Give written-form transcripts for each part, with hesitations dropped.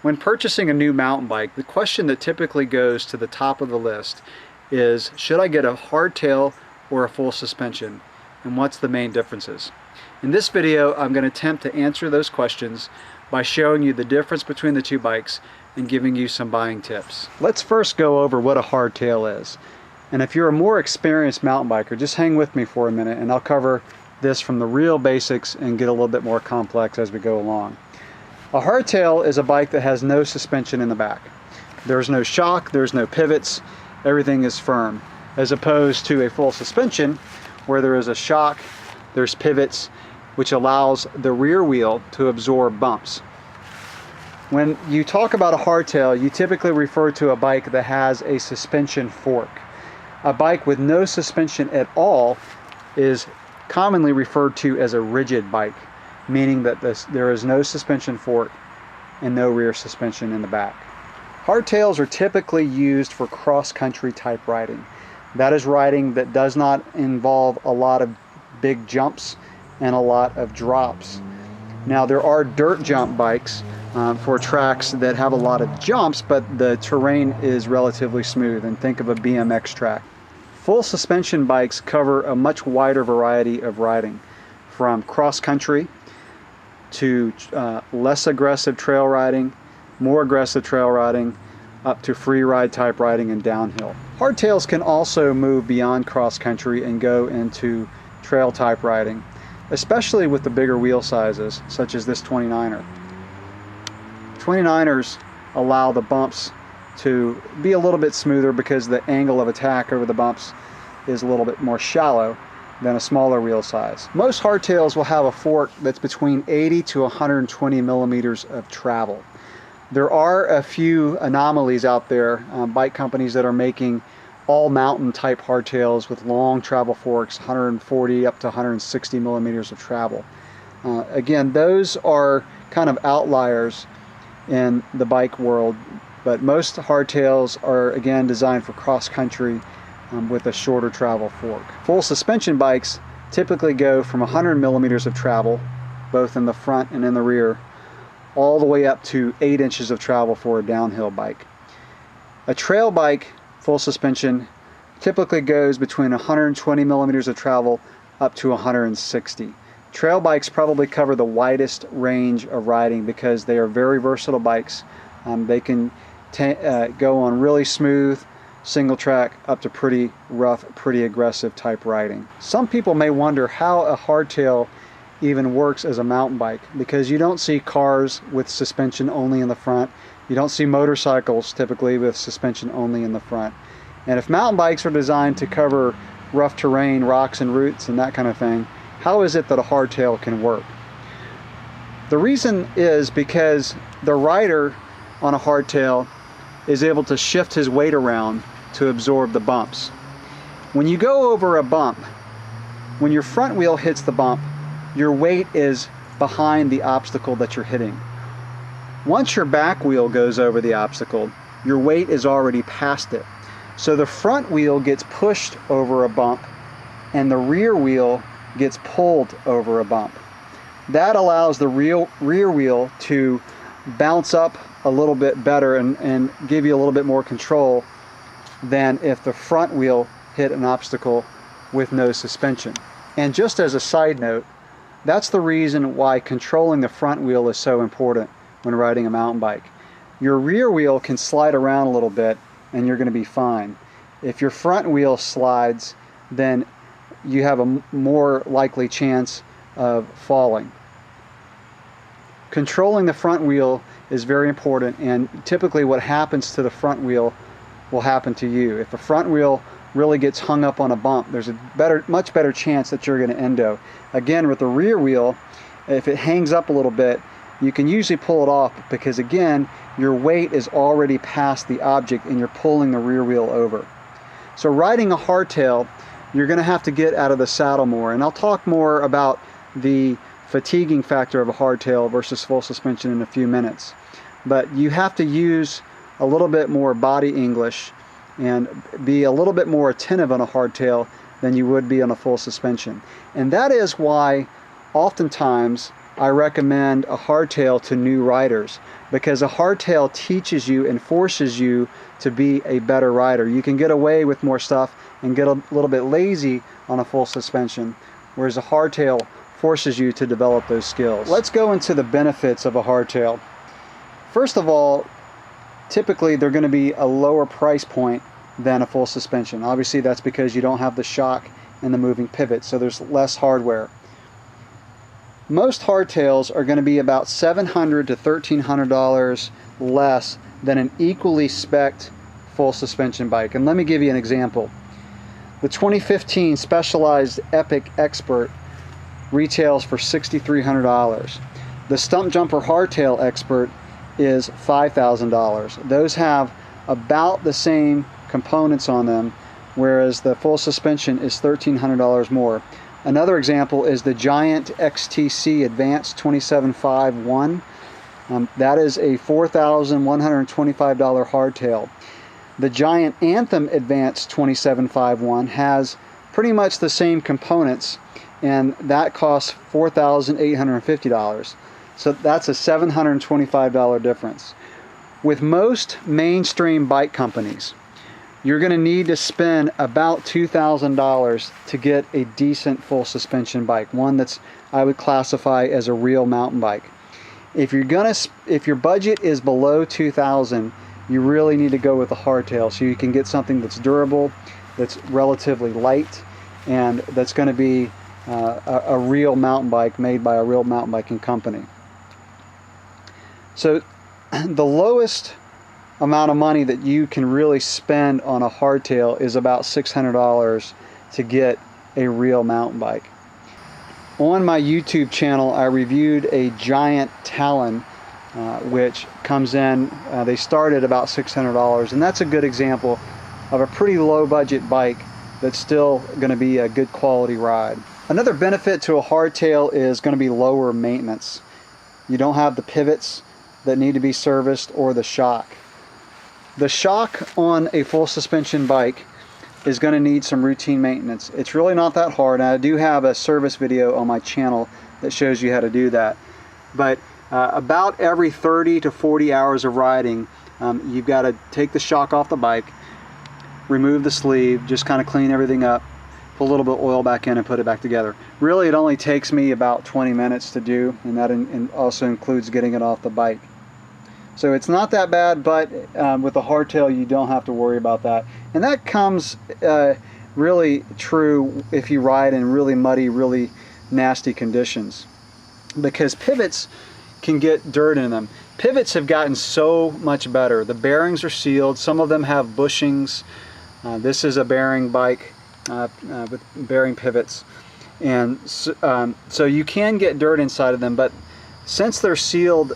When purchasing a new mountain bike, the question that typically goes to the top of the list is, should I get a hardtail or a full suspension? And what's the main differences? In this video, I'm going to attempt to answer those questions by showing you the difference between the two bikes and giving you some buying tips. Let's first go over what a hardtail is. And if you're a more experienced mountain biker, just hang with me for a minute and I'll cover this from the real basics and get a little bit more complex as we go along. A hardtail is a bike that has no suspension in the back. There's no shock, there's no pivots, everything is firm. As opposed to a full suspension where there is a shock, there's pivots, which allows the rear wheel to absorb bumps. When you talk about a hardtail, you typically refer to a bike that has a suspension fork. A bike with no suspension at all is commonly referred to as a rigid bike, meaning that there is no suspension fork and no rear suspension in the back. Hardtails are typically used for cross-country type riding. That is riding that does not involve a lot of big jumps and a lot of drops. Now there are dirt jump bikes for tracks that have a lot of jumps, but the terrain is relatively smooth, and think of a BMX track. Full suspension bikes cover a much wider variety of riding, from cross-country to less aggressive trail riding, more aggressive trail riding, up to free ride type riding and downhill. Hardtails can also move beyond cross-country and go into trail type riding, especially with the bigger wheel sizes, such as this 29er. 29ers allow the bumps to be a little bit smoother because the angle of attack over the bumps is a little bit more shallow than a smaller wheel size. Most hardtails will have a fork that's between 80 to 120 millimeters of travel. There are a few anomalies out there, bike companies that are making all mountain type hardtails with long travel forks, 140 up to 160 millimeters of travel. Again, those are kind of outliers in the bike world, but most hardtails are again designed for cross-country with a shorter travel fork. Full suspension bikes typically go from 100 millimeters of travel, both in the front and in the rear, all the way up to 8 inches of travel for a downhill bike. A trail bike full suspension typically goes between 120 millimeters of travel up to 160. Trail bikes probably cover the widest range of riding because they are very versatile bikes. They can go on really smooth single track up to pretty rough, pretty aggressive type riding. Some people may wonder how a hardtail even works as a mountain bike, because you don't see cars with suspension only in the front. You don't see motorcycles typically with suspension only in the front. And if mountain bikes are designed to cover rough terrain, rocks and roots and that kind of thing, how is it that a hardtail can work? The reason is because the rider on a hardtail is able to shift his weight around to absorb the bumps. When you go over a bump, when your front wheel hits the bump, your weight is behind the obstacle that you're hitting. Once your back wheel goes over the obstacle, your weight is already past it. So the front wheel gets pushed over a bump and the rear wheel gets pulled over a bump. That allows the rear wheel to bounce up a little bit better and give you a little bit more control than if the front wheel hit an obstacle with no suspension. And just as a side note, that's the reason why controlling the front wheel is so important when riding a mountain bike. Your rear wheel can slide around a little bit and you're going to be fine. If your front wheel slides, then you have a more likely chance of falling. Controlling the front wheel is very important, and typically what happens to the front wheel will happen to you. If the front wheel really gets hung up on a bump, there's a much better chance that you're going to endo. Again, with the rear wheel, if it hangs up a little bit, you can usually pull it off because again, your weight is already past the object and you're pulling the rear wheel over. So riding a hardtail, you're going to have to get out of the saddle more, and I'll talk more about the fatiguing factor of a hardtail versus full suspension in a few minutes. But you have to use a little bit more body English and be a little bit more attentive on a hardtail than you would be on a full suspension. And that is why oftentimes I recommend a hardtail to new riders, because a hardtail teaches you and forces you to be a better rider. You can get away with more stuff and get a little bit lazy on a full suspension, whereas a hardtail forces you to develop those skills. Let's go into the benefits of a hardtail. First of all, typically they're going to be a lower price point than a full suspension. Obviously that's because you don't have the shock and the moving pivot, so there's less hardware. Most hardtails are going to be about $700 to $1,300 less than an equally spec'd full suspension bike. And let me give you an example. The 2015 Specialized Epic Expert retails for $6,300. The Stump Jumper Hardtail Expert is $5,000. Those have about the same components on them, whereas the full suspension is $1,300 more. Another example is the Giant XTC Advanced 2751. That is a $4,125 hardtail. The Giant Anthem Advanced 2751 has pretty much the same components, and that costs $4,850. So that's a $725 difference. With most mainstream bike companies, you're going to need to spend about $2,000 to get a decent full suspension bike, one that's I would classify as a real mountain bike. If your budget is below $2,000, you really need to go with a hardtail, so you can get something that's durable, that's relatively light, and that's going to be a real mountain bike made by a real mountain biking company. So the lowest amount of money that you can really spend on a hardtail is about $600 to get a real mountain bike. On my YouTube channel, I reviewed a Giant Talon, which comes in, they start at about $600, and that's a good example of a pretty low budget bike that's still going to be a good quality ride. Another benefit to a hardtail is going to be lower maintenance. You don't have the pivots that need to be serviced or the shock. The shock on a full suspension bike is going to need some routine maintenance. It's really not that hard, and I do have a service video on my channel that shows you how to do that. But about every 30 to 40 hours of riding, you've got to take the shock off the bike, remove the sleeve, just kind of clean everything up, put a little bit of oil back in and put it back together. Really, it only takes me about 20 minutes to do, and that also includes getting it off the bike. So it's not that bad, but with a hardtail you don't have to worry about that. And that comes really true if you ride in really muddy, really nasty conditions, because pivots can get dirt in them. Pivots have gotten so much better. The bearings are sealed. Some of them have bushings. This is a bearing bike with bearing pivots. And so you can get dirt inside of them, but since they're sealed,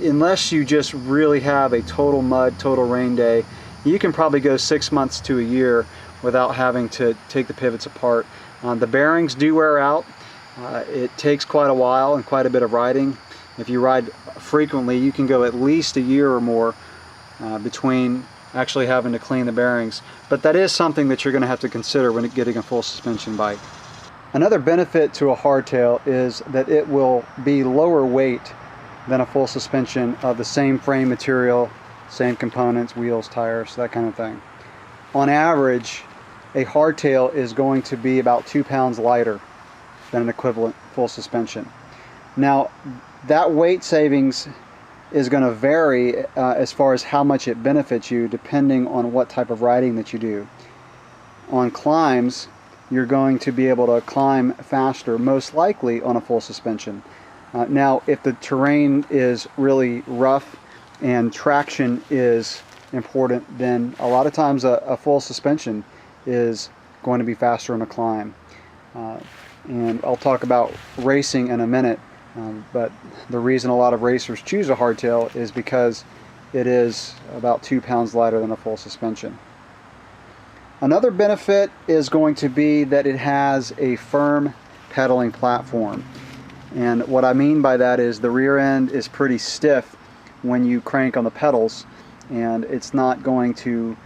unless you just really have a total mud, total rain day, you can probably go 6 months to a year without having to take the pivots apart. The bearings do wear out. It takes quite a while and quite a bit of riding. If you ride frequently, you can go at least a year or more between actually having to clean the bearings. But that is something that you're going to have to consider when getting a full suspension bike. Another benefit to a hardtail is that it will be lower weight than a full suspension of the same frame material, same components, wheels, tires, that kind of thing. On average, a hardtail is going to be about 2 pounds lighter than an equivalent full suspension. Now, that weight savings is going to vary as far as how much it benefits you, depending on what type of riding that you do. On climbs, you're going to be able to climb faster, most likely on a full suspension. Now, if the terrain is really rough and traction is important, then a lot of times a full suspension is going to be faster on a climb. And I'll talk about racing in a minute, but the reason a lot of racers choose a hardtail is because it is about 2 pounds lighter than a full suspension. Another benefit is going to be that it has a firm pedaling platform. And what I mean by that is the rear end is pretty stiff when you crank on the pedals, and it's not going to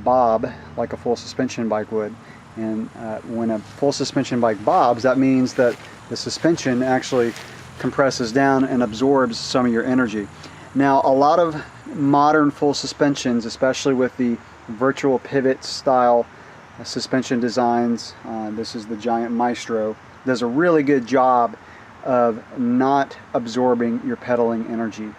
bob like a full suspension bike would. And when a full suspension bike bobs, that means that the suspension actually compresses down and absorbs some of your energy. Now, a lot of modern full suspensions, especially with the virtual pivot style suspension designs, this is the Giant Maestro, does a really good job of not absorbing your pedaling energy.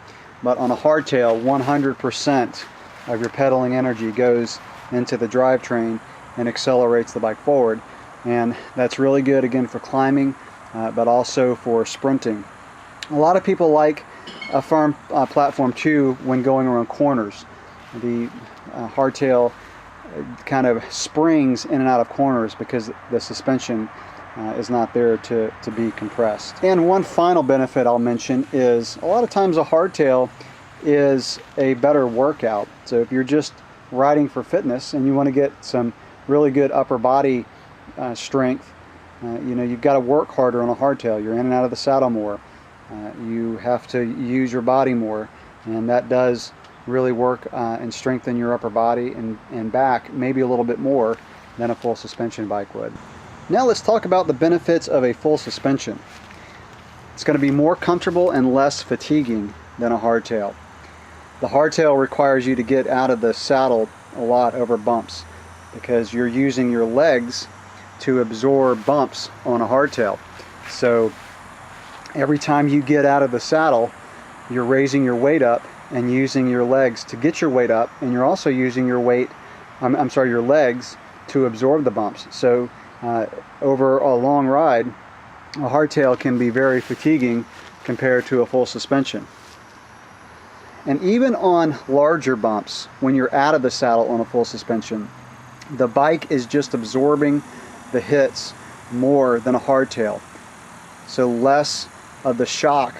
But on a hardtail, 100% of your pedaling energy goes into the drivetrain and accelerates the bike forward. And that's really good, again, for climbing, but also for sprinting. A lot of people like a firm platform too when going around corners. The hardtail kind of springs in and out of corners because the suspension is not there to be compressed. And one final benefit I'll mention is a lot of times a hardtail is a better workout. So if you're just riding for fitness and you want to get some really good upper body strength, you know, you've got to work harder on a hardtail. You're in and out of the saddle more. You have to use your body more, and that does really work and strengthen your upper body and back maybe a little bit more than a full suspension bike would. Now let's talk about the benefits of a full suspension. It's going to be more comfortable and less fatiguing than a hardtail. The hardtail requires you to get out of the saddle a lot over bumps because you're using your legs to absorb bumps on a hardtail. So every time you get out of the saddle, you're raising your weight up and using your legs to get your weight up, and you're also using your your legs to absorb the bumps. So over a long ride, a hardtail can be very fatiguing compared to a full suspension. And even on larger bumps, when you're out of the saddle on a full suspension, the bike is just absorbing the hits more than a hardtail. So less of the shock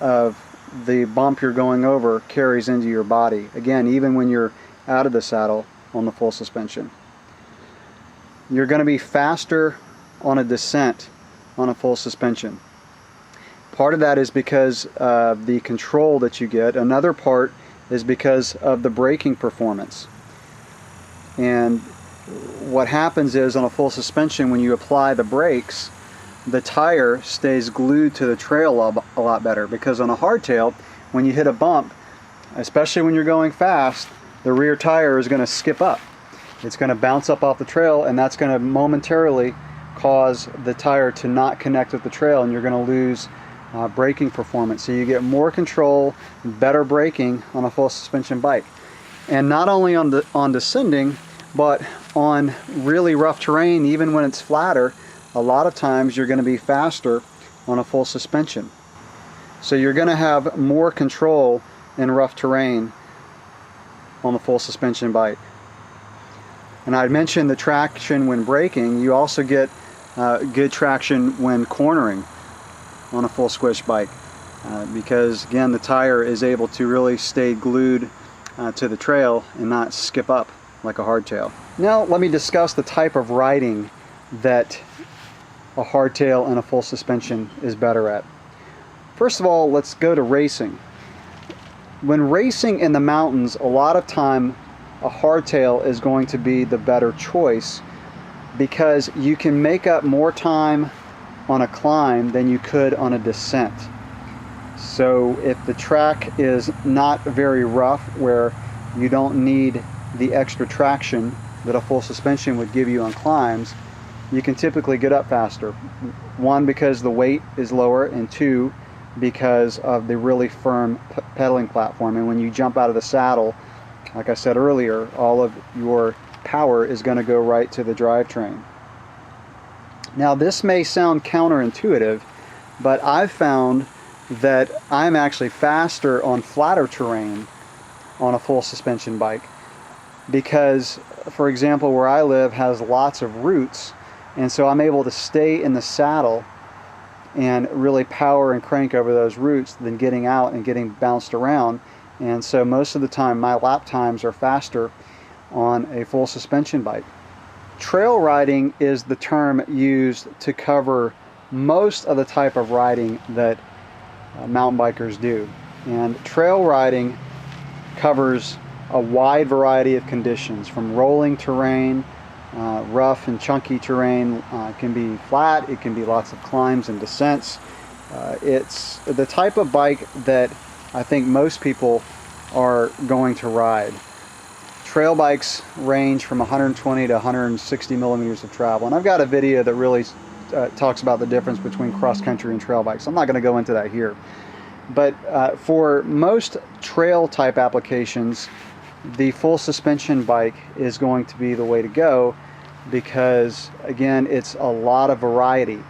of the bump you're going over carries into your body. Again, even when you're out of the saddle on the full suspension. You're going to be faster on a descent on a full suspension. Part of that is because of the control that you get. Another part is because of the braking performance. And what happens is on a full suspension, when you apply the brakes, the tire stays glued to the trail a lot better, because on a hardtail, when you hit a bump, especially when you're going fast, the rear tire is going to skip up. It's going to bounce up off the trail, and that's going to momentarily cause the tire to not connect with the trail, and you're going to lose braking performance. So you get more control, better braking on a full suspension bike. And not only on descending, but on really rough terrain, even when it's flatter, a lot of times you're going to be faster on a full suspension. So you're going to have more control in rough terrain on the full suspension bike. And I mentioned the traction when braking. You also get good traction when cornering on a full squish bike because, again, the tire is able to really stay glued to the trail and not skip up like a hardtail. Now let me discuss the type of riding that a hardtail and a full suspension is better at. First of all, let's go to racing. When racing in the mountains, a lot of time a hardtail is going to be the better choice because you can make up more time on a climb than you could on a descent. So if the track is not very rough, where you don't need the extra traction that a full suspension would give you on climbs, you can typically get up faster. One, because the weight is lower, and two, because of the really firm pedaling platform. And when you jump out of the saddle, like I said earlier, all of your power is going to go right to the drivetrain. Now this may sound counterintuitive, but I've found that I'm actually faster on flatter terrain on a full suspension bike because, for example, where I live has lots of roots, and so I'm able to stay in the saddle and really power and crank over those roots than getting out and getting bounced around. And so most of the time my lap times are faster on a full suspension bike. Trail riding is the term used to cover most of the type of riding that mountain bikers do. And trail riding covers a wide variety of conditions, from rolling terrain rough and chunky terrain. It can be flat, it can be lots of climbs and descents. It's the type of bike that I think most people are going to ride. Trail bikes range from 120 to 160 millimeters of travel, and I've got a video that really talks about the difference between cross-country and trail bikes. I'm not going to go into that here, but for most trail type applications, the full suspension bike is going to be the way to go, because again, it's a lot of variety.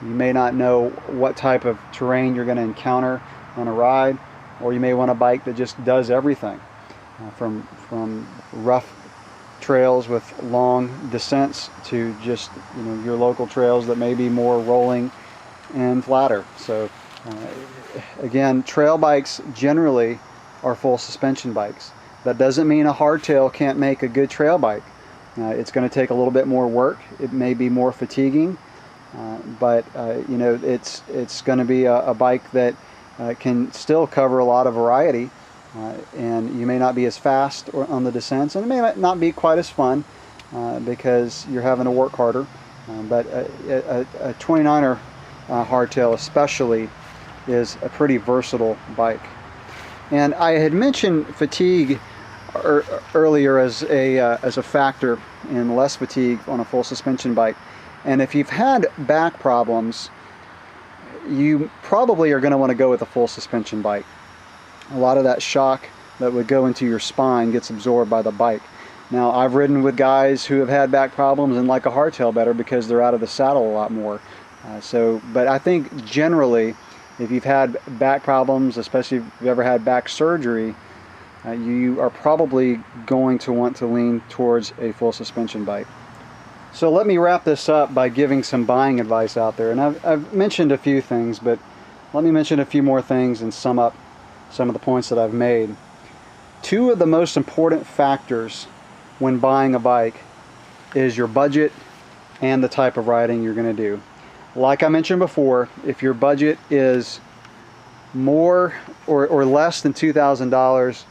You may not know what type of terrain you're going to encounter on a ride, or you may want a bike that just does everything, from rough trails with long descents to just your local trails that may be more rolling and flatter. So again, trail bikes generally are full suspension bikes. That doesn't mean a hardtail can't make a good trail bike. It's going to take a little bit more work. It may be more fatiguing, but it's going to be a bike that can still cover a lot of variety, and you may not be as fast on the descents, and it may not be quite as fun because you're having to work harder. But a 29er hardtail especially is a pretty versatile bike. And I had mentioned fatigue earlier as a factor in less fatigue on a full suspension bike. And if you've had back problems, you probably are going to want to go with a full suspension bike. A lot of that shock that would go into your spine gets absorbed by the bike. Now, I've ridden with guys who have had back problems and like a hardtail better because they're out of the saddle a lot more. But I think generally, if you've had back problems, especially if you've ever had back surgery, you are probably going to want to lean towards a full suspension bike. So let me wrap this up by giving some buying advice out there. And I've mentioned a few things, but let me mention a few more things and sum up some of the points that I've made. Two of the most important factors when buying a bike is your budget and the type of riding you're going to do. Like I mentioned before, if your budget is more or less than $2,000,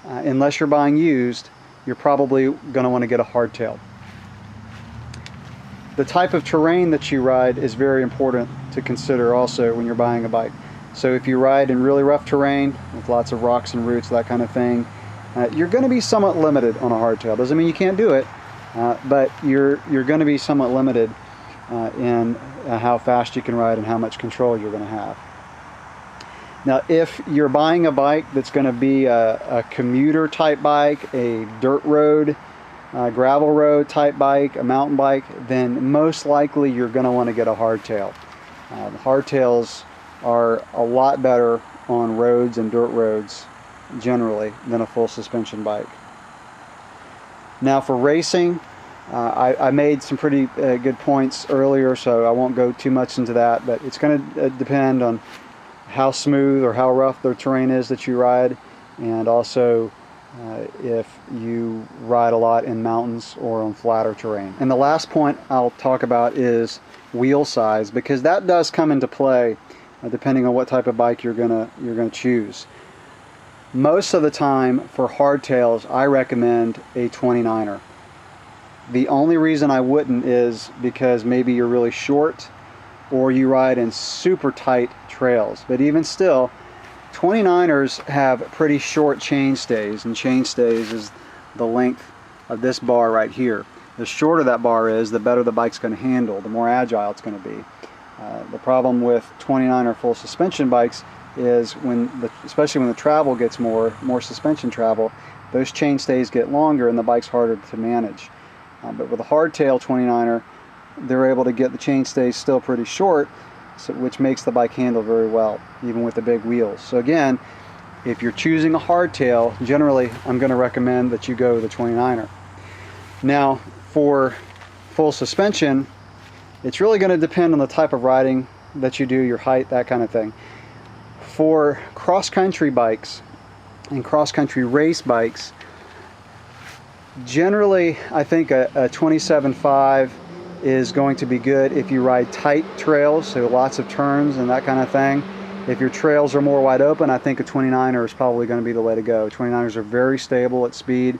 unless you're buying used, you're probably going to want to get a hardtail. The type of terrain that you ride is very important to consider also when you're buying a bike. So if you ride in really rough terrain with lots of rocks and roots, that kind of thing, you're going to be somewhat limited on a hardtail. Doesn't mean you can't do it, but you're going to be somewhat limited in how fast you can ride and how much control you're going to have. Now, if you're buying a bike that's going to be a commuter type bike, a dirt road, gravel road type bike, a mountain bike, then most likely you're going to want to get a hardtail. The hardtails are a lot better on roads and dirt roads generally than a full suspension bike. Now for racing, I made some pretty good points earlier, so I won't go too much into that, but it's going to depend on how smooth or how rough the terrain is that you ride, and also if you ride a lot in mountains or on flatter terrain. And the last point I'll talk about is wheel size, because that does come into play depending on what type of bike you're gonna choose. Most of the time for hardtails, I recommend a 29er. The only reason I wouldn't is because maybe you're really short or you ride in super tight trails. But even still, 29ers have pretty short chain stays, and chain stays is the length of this bar right here. The shorter that bar is, the better the bike's going to handle, the more agile it's going to be. The problem with 29er full suspension bikes is especially when the travel gets more suspension travel, those chain stays get longer and the bike's harder to manage. But with a hardtail 29er, they're able to get the chain stays still pretty short, which makes the bike handle very well, even with the big wheels. So again, if you're choosing a hardtail, generally I'm going to recommend that you go with the 29er. Now, for full suspension, it's really going to depend on the type of riding that you do, your height, that kind of thing. For cross-country bikes and cross-country race bikes, generally I think a 27.5 is going to be good if you ride tight trails, so lots of turns and that kind of thing. If your trails are more wide open, I think a 29er is probably going to be the way to go. 29ers are very stable at speed.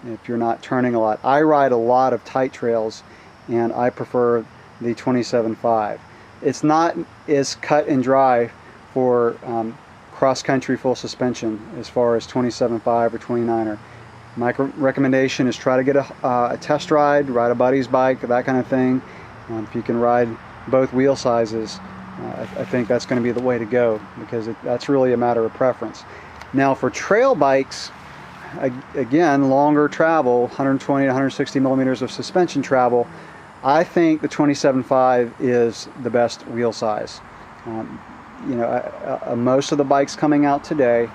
if you're not turning a lot. I ride a lot of tight trails, and I prefer the 27.5. It's not as cut and dry for cross-country full suspension as far as 27.5 or 29er. My recommendation is try to get a test ride a buddy's bike, that kind of thing. If you can ride both wheel sizes, I think that's going to be the way to go, because that's really a matter of preference. Now for trail bikes, again, longer travel, 120 to 160 millimeters of suspension travel, I think the 27.5 is the best wheel size. You know, most of the bikes coming out today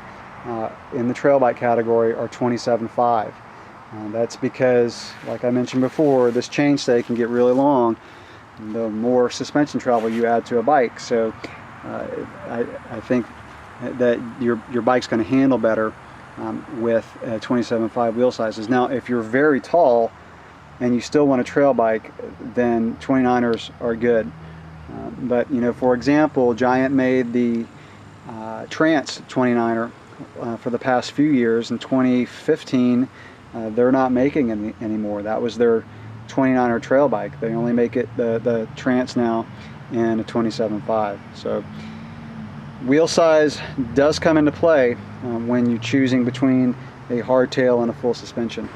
in the trail bike category are 27.5. That's because, like I mentioned before, this chainstay can get really long the more suspension travel you add to a bike. So I think that your bike's going to handle better with 27.5 wheel sizes. Now, if you're very tall and you still want a trail bike, then 29ers are good. But you know, for example, Giant made the Trance 29er for the past few years. In 2015, they're not making any anymore. That was their 29er trail bike. They only make it the Trance now in a 27.5. So wheel size does come into play when you're choosing between a hardtail and a full suspension.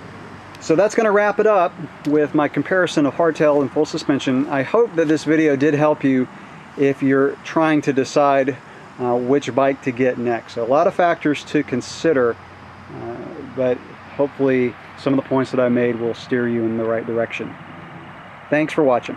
So that's going to wrap it up with my comparison of hardtail and full suspension. I hope that this video did help you if you're trying to decide which bike to get next. So a lot of factors to consider, but hopefully some of the points that I made will steer you in the right direction. Thanks for watching.